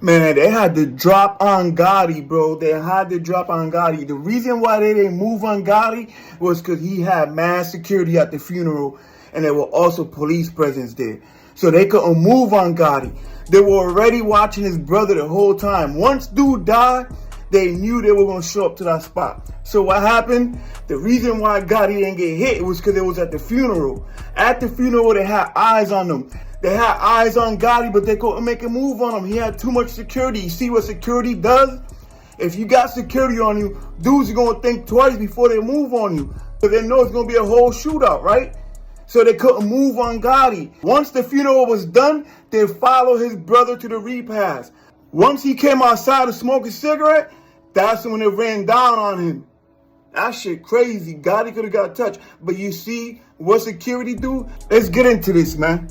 Man, they had to drop on Gotti, bro. They had to drop on Gotti. The reason why they didn't move on Gotti was because he had mass security at the funeral, and there were also police presence there. So they couldn't move on Gotti. They were already watching his brother the whole time. Once dude died, they knew they were going to show up to that spot. So what happened? The reason why Gotti didn't get hit was because it was at the funeral. At the funeral, they had eyes on him. They had eyes on Gotti, but they couldn't make a move on him. He had too much security. You see what security does? If you got security on you, dudes are going to think twice before they move on you. Because they know it's going to be a whole shootout, right? So they couldn't move on Gotti. Once the funeral was done, they followed his brother to the repast. Once he came outside to smoke a cigarette, that's when they ran down on him. That shit crazy. Gotti could have got touched. But you see what security do? Let's get into this, man.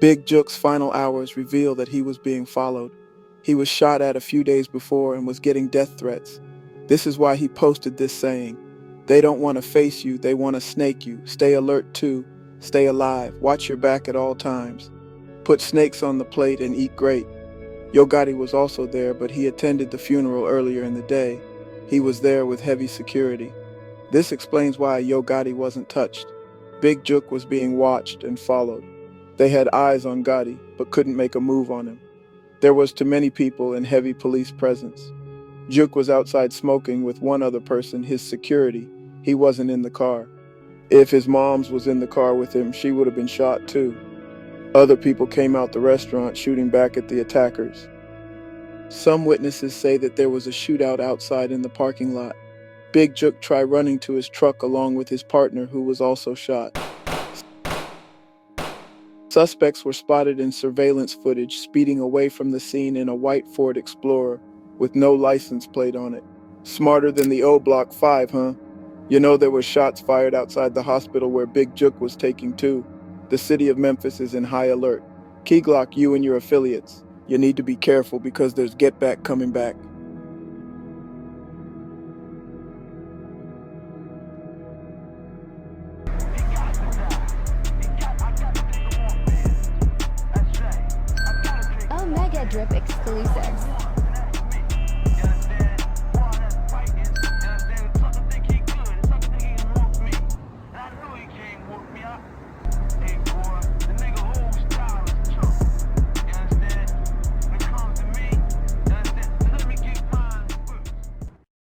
Big Jook's final hours reveal that he was being followed. He was shot at a few days before and was getting death threats. This is why he posted this saying, "They don't want to face you, they want to snake you. Stay alert too. Stay alive. Watch your back at all times. Put snakes on the plate and eat great." Yo Gotti was also there, but he attended the funeral earlier in the day. He was there with heavy security. This explains why Yo Gotti wasn't touched. Big Jook was being watched and followed. They had eyes on Gotti, but couldn't make a move on him. There was too many people and heavy police presence. Jook was outside smoking with one other person, his security. He wasn't in the car. If his mom's was in the car with him, she would have been shot too. Other people came out the restaurant shooting back at the attackers. Some witnesses say that there was a shootout outside in the parking lot. Big Jook tried running to his truck along with his partner, who was also shot. Suspects were spotted in surveillance footage speeding away from the scene in a white Ford Explorer with no license plate on it. Smarter than the old Block 5, huh? You know there were shots fired outside the hospital where Big Jook was taking to. The city of Memphis is in high alert. Key Glock, you and your affiliates. You need to be careful because there's get back coming back. Omegadrip exclusives.